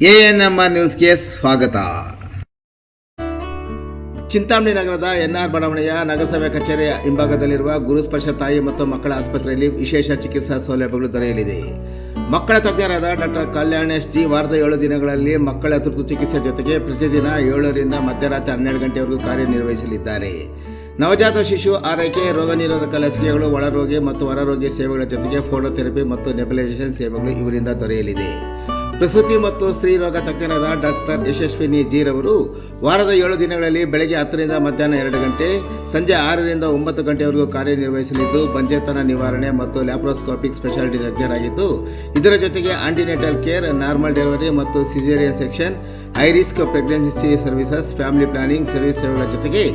ANMR ನ್ಯೂಸ್ಗೆ ಸ್ವಾಗತ. ಚಿಂತಾಮಣಿ ನಗರದ ಎನ್ಆರ್ ಬಡಾವಣೆಯ ನಗರಸಭೆ ಕಚೇರಿಯ ಹಿಂಭಾಗದಲ್ಲಿರುವ ಗುರುಸ್ಪರ್ಶ ತಾಯಿ ಮತ್ತು ಮಕ್ಕಳ ಆಸ್ಪತ್ರೆಯಲ್ಲಿ ವಿಶೇಷ ಚಿಕಿತ್ಸಾ ಸೌಲಭ್ಯಗಳು ದೊರೆಯಲಿದೆ. ಮಕ್ಕಳ ತಜ್ಞರಾದ ಡಾಕ್ಟರ್ ಕಲ್ಯಾಣೇಶ್ ಜಿ ವಾರದ 7 ದಿನಗಳಲ್ಲಿ ಮಕ್ಕಳ ತುರ್ತು ಚಿಕಿತ್ಸೆ ಜೊತೆಗೆ ಪ್ರತಿದಿನ 7ರಿಂದ ಮಧ್ಯರಾತ್ರಿ 12 ಗಂಟೆವರೆಗೂ ಕಾರ್ಯನಿರ್ವಹಿಸಲಿದ್ದಾರೆ. ನವಜಾತ ಶಿಶು ಆರೈಕೆ, ರೋಗ ನಿರೋಧಕ ಲಸಿಕೆಗಳು, ಒಳರೋಗಿ ಮತ್ತು ಹೊರರೋಗಿ ಸೇವೆಗಳ ಜೊತೆಗೆ ಫೋಟೋಥೆರಪಿ ಮತ್ತು ನೆಬುಲೈಸೇಷನ್ ಸೇವೆಗಳು ಇವರಿಂದ ದೊರೆಯಲಿದೆ. ಪ್ರಸೂತಿ ಮತ್ತು ಸ್ತ್ರೀ ರೋಗ ತಜ್ಞರಾದ ಡಾಕ್ಟರ್ ಯಶಸ್ವಿನಿ ಜಿ ರವರು ವಾರದ 7 ದಿನಗಳಲ್ಲಿ ಬೆಳಗ್ಗೆ 10ರಿಂದ ಮಧ್ಯಾಹ್ನ 2 ಗಂಟೆ, ಸಂಜೆ 6ರಿಂದ 9 ಗಂಟೆವರೆಗೂ ಕಾರ್ಯನಿರ್ವಹಿಸಲಿದ್ದು ಬಂಜೆತನ ನಿವಾರಣೆ ಮತ್ತು ಲ್ಯಾಪ್ರೋಸ್ಕೋಪಿಕ್ ಸ್ಪೆಷಾಲಿಟಿ ತಜ್ಞರಾಗಿದ್ದು, ಇದರ ಜೊತೆಗೆ ಆಂಟಿನೇಟಲ್ ಕೇರ್, ನಾರ್ಮಲ್ ಡೆಲಿವರಿ ಮತ್ತು caesarean section, high risk pregnancy services, family planning service ಸೇವೆಗಳ ಜೊತೆಗೆ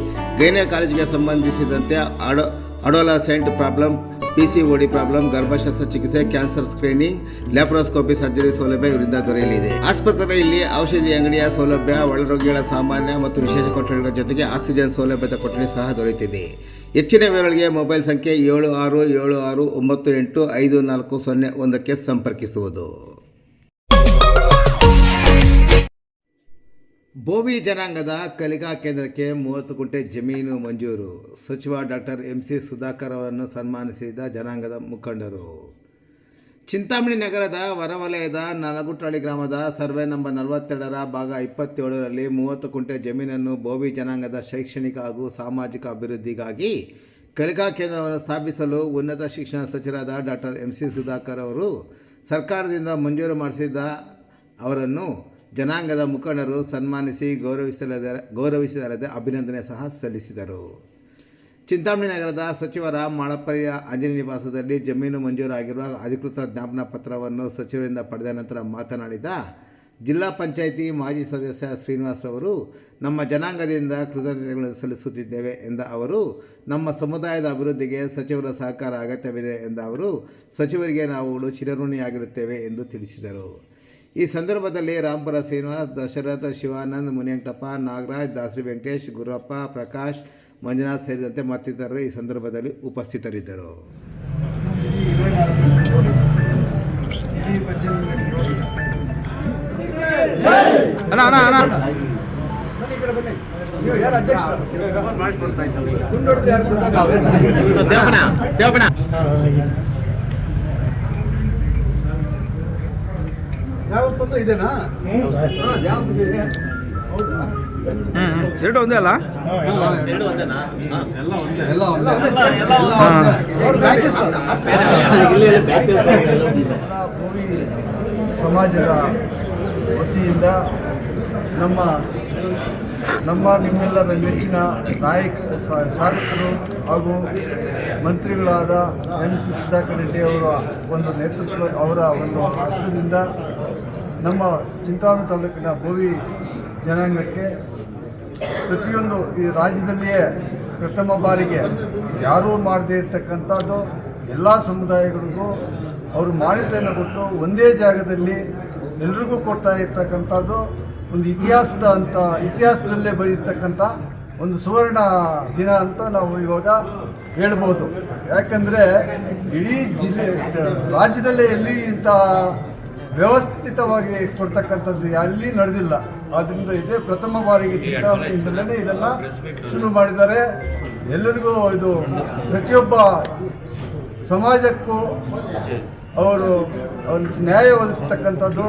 ಗೈನಕಾಲಜಿಗೆ ಸಂಬಂಧಿಸಿದಂತೆ ಅಡೋಲಸೆಂಟ್ ಪ್ರಾಬ್ಲಮ್, PCOD ಪ್ರಾಬ್ಲಮ್, ಗರ್ಭಶಸ್ತ್ರ ಚಿಕಿತ್ಸೆ, ಕ್ಯಾನ್ಸರ್ ಸ್ಕ್ರೀನಿಂಗ್, ಲ್ಯಾಪ್ರೋಸ್ಕೋಪಿ ಸರ್ಜರಿ ಸೌಲಭ್ಯ ಇವರಿಂದ ದೊರೆಯಲಿದೆ. ಆಸ್ಪತ್ರೆಯಲ್ಲಿ ಔಷಧಿ ಅಂಗಡಿಯ ಸೌಲಭ್ಯ, ಒಳರೋಗಿಗಳ ಸಾಮಾನ್ಯ ಮತ್ತು ವಿಶೇಷ ಕೊಠಡಿಗಳ ಜೊತೆಗೆ ಆಕ್ಸಿಜನ್ ಸೌಲಭ್ಯದ ಕೊಠಡಿ ಸಹ ದೊರೆಯುತ್ತಿದೆ. ಹೆಚ್ಚಿನ ವಿವರಗಳಿಗೆ ಮೊಬೈಲ್ ಸಂಖ್ಯೆ 7676985401ಕ್ಕೆ ಸಂಪರ್ಕಿಸುವುದು. ಬೋವಿ ಜನಾಂಗದ ಕಲಿಕಾ ಕೇಂದ್ರಕ್ಕೆ 30 ಗುಂಟೆ ಜಮೀನು ಮಂಜೂರು. ಸಚಿವ ಡಾಕ್ಟರ್ MC ಸುಧಾಕರ್ ಅವರನ್ನು ಸನ್ಮಾನಿಸಿದ ಜನಾಂಗದ ಮುಖಂಡರು. ಚಿಂತಾಮಣಿ ನಗರದ ಹೊರವಲಯದ ನಲಗುಟ್ಟಳ್ಳಿ ಗ್ರಾಮದ ಸರ್ವೆ ನಂಬರ್ 42ರ ಭಾಗ 27ರಲ್ಲಿ 30 ಗುಂಟೆ ಜಮೀನನ್ನು ಬೋವಿ ಜನಾಂಗದ ಶೈಕ್ಷಣಿಕ ಹಾಗೂ ಸಾಮಾಜಿಕ ಅಭಿವೃದ್ಧಿಗಾಗಿ ಕಲಿಕಾ ಕೇಂದ್ರವನ್ನು ಸ್ಥಾಪಿಸಲು ಉನ್ನತ ಶಿಕ್ಷಣ ಸಚಿವರಾದ ಡಾಕ್ಟರ್ MC ಸುಧಾಕರ್ ಅವರು ಸರ್ಕಾರದಿಂದ ಮಂಜೂರು ಮಾಡಿಸಿದ ಅವರನ್ನು ಜನಾಂಗದ ಮುಖಂಡರು ಸನ್ಮಾನಿಸಿ ಗೌರವಿಸಿದಲ್ಲದೆ ಅಭಿನಂದನೆ ಸಹ ಸಲ್ಲಿಸಿದರು. ಚಿಂತಾಮಣಿ ನಗರದ ಸಚಿವರ ಮಾಳಪ್ಪಯ್ಯ ಅಂಜನಿ ನಿವಾಸದಲ್ಲಿ ಜಮೀನು ಮಂಜೂರಾಗಿರುವ ಅಧಿಕೃತ ಜ್ಞಾಪನಾ ಪತ್ರವನ್ನು ಸಚಿವರಿಂದ ಪಡೆದ ನಂತರ ಮಾತನಾಡಿದ ಜಿಲ್ಲಾ ಪಂಚಾಯಿತಿ ಮಾಜಿ ಸದಸ್ಯ ಶ್ರೀನಿವಾಸರವರು, ನಮ್ಮ ಜನಾಂಗದಿಂದ ಕೃತಜ್ಞತೆಗಳನ್ನು ಸಲ್ಲಿಸುತ್ತಿದ್ದೇವೆ ಎಂದ ಅವರು, ನಮ್ಮ ಸಮುದಾಯದ ಅಭಿವೃದ್ಧಿಗೆ ಸಚಿವರ ಸಹಕಾರ ಅಗತ್ಯವಿದೆ ಎಂದ ಅವರು, ಸಚಿವರಿಗೆ ನಾವುಗಳು ಚಿರಋಣಿಯಾಗಿರುತ್ತೇವೆ ಎಂದು ತಿಳಿಸಿದರು. ಈ ಸಂದರ್ಭದಲ್ಲಿ ರಾಂಪುರ ಶ್ರೀನಿವಾಸ್, ದಶರಥ, ಶಿವಾನಂದ್, ಮುನಿಯಂಟಪ್ಪ, ನಾಗರಾಜ್, ದಾಸರಿ ವೆಂಕಟೇಶ್, ಗುರಪ್ಪ, ಪ್ರಕಾಶ್, ಮಂಜುನಾಥ್ ಸೇರಿದಂತೆ ಮತ್ತಿತರರು ಈ ಸಂದರ್ಭದಲ್ಲಿ ಉಪಸ್ಥಿತರಿದ್ದರು. ಯಾವತ್ತೂ ಇದೆನಾ? ಎರಡು ಒಂದೇ ಅಲ್ಲ? ಬೋವಿ ಸಮಾಜದ ವತಿಯಿಂದ ನಿಮ್ಮೆಲ್ಲರ ನೆಚ್ಚಿನ ಶಾಸಕರು ಹಾಗೂ ಮಂತ್ರಿಗಳಾದ MC ಸುಧಾಕರ್ ರೆಡ್ಡಿ ಅವರ ಒಂದು ನೇತೃತ್ವ, ಅವರ ಒಂದು ಹಸ್ತದಿಂದ ನಮ್ಮ ಚಿಂತಾಮಣಿ ತಾಲೂಕಿನ ಬೋವಿ ಜನಾಂಗಕ್ಕೆ ಪ್ರತಿಯೊಂದು ಈ ರಾಜ್ಯದಲ್ಲಿಯೇ ಪ್ರಥಮ ಬಾರಿಗೆ ಯಾರೂ ಮಾಡದೇ ಇರ್ತಕ್ಕಂಥದ್ದು ಎಲ್ಲ ಸಮುದಾಯಗಳಿಗೂ ಅವರು ಮಾನ್ಯತೆಯನ್ನು ಕೊಟ್ಟು ಒಂದೇ ಜಾಗದಲ್ಲಿ ಎಲ್ರಿಗೂ ಕೊಡ್ತಾ ಇರ್ತಕ್ಕಂಥದ್ದು ಒಂದು ಇತಿಹಾಸದಲ್ಲೇ ಬರೀತಕ್ಕಂಥ ಒಂದು ಸುವರ್ಣ ದಿನ ಅಂತ ನಾವು ಇವಾಗ ಹೇಳ್ಬೋದು. ಯಾಕಂದರೆ ಇಡೀ ರಾಜ್ಯದಲ್ಲೇ ಎಲ್ಲಿ ಇಂಥ ವ್ಯವಸ್ಥಿತವಾಗಿ ಕೊಡ್ತಕ್ಕಂಥದ್ದು ಅಲ್ಲಿ ನಡೆದಿಲ್ಲ. ಆದ್ದರಿಂದ ಇದೇ ಪ್ರಥಮ ಬಾರಿಗೆ ಚಿಂತಾಮಣಿಯಿಂದಲೇ ಇದನ್ನು ಶುರು ಮಾಡಿದ್ದಾರೆ. ಎಲ್ಲರಿಗೂ ಇದು ಪ್ರತಿಯೊಬ್ಬ ಸಮಾಜಕ್ಕೂ ಅವರು ನ್ಯಾಯ ಒದಗಿಸ್ತಕ್ಕಂಥದ್ದು,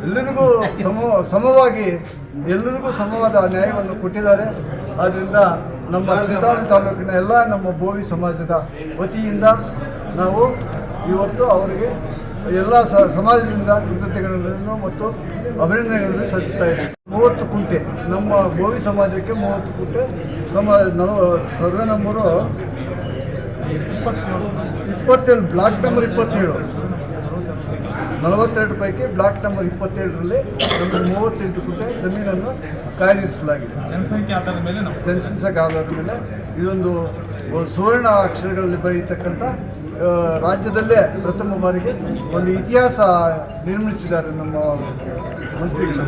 ಎಲ್ಲರಿಗೂ ಸಮವಾಗಿ ಎಲ್ಲರಿಗೂ ಸಮವಾದ ನ್ಯಾಯವನ್ನು ಕೊಟ್ಟಿದ್ದಾರೆ. ಆದ್ದರಿಂದ ನಮ್ಮ ಚಿಂತಾಮಣಿ ತಾಲೂಕಿನ ಎಲ್ಲ ನಮ್ಮ ಬೋವಿ ಸಮಾಜದ ವತಿಯಿಂದ ನಾವು ಇವತ್ತು ಅವರಿಗೆ ಎಲ್ಲ ಸಮಾಜದಿಂದ ಕೃತಜ್ಞತೆಗಳನ್ನು ಮತ್ತು ಅಭಿನಂದನೆಗಳನ್ನು ಸಲ್ಲಿಸ್ತಾ ಇದ್ದೀವಿ. 30 ಗುಂಟೆ ನಮ್ಮ ಬೋವಿ ಸಮಾಜಕ್ಕೆ 30 ಗುಂಟೆ ಸರ್ವೆ ನಂಬರು 27, ಬ್ಲಾಕ್ ನಂಬರ್ 27, 42 ಪೈಕಿ ಬ್ಲಾಕ್ ನಂಬರ್ 27ರಲ್ಲಿ ನಮಗೆ 38 ಗುಂಟೆ ಜಮೀನನ್ನು ಕಾಯ್ದಿರಿಸಲಾಗಿದೆ. ಜನಸಂಖ್ಯೆ ಆಧಾರದ ಮೇಲೆ ಇದೊಂದು ಸುವರ್ಣ ಅಕ್ಷರಗಳಲ್ಲಿ ಬರೀತಕ್ಕಂಥ ರಾಜ್ಯದಲ್ಲೇ ಪ್ರಥಮ ಬಾರಿಗೆ ಒಂದು ಇತಿಹಾಸ ನಿರ್ಮಿಸಿದ್ದಾರೆ ನಮ್ಮ ಮಂತ್ರಿಗಳು.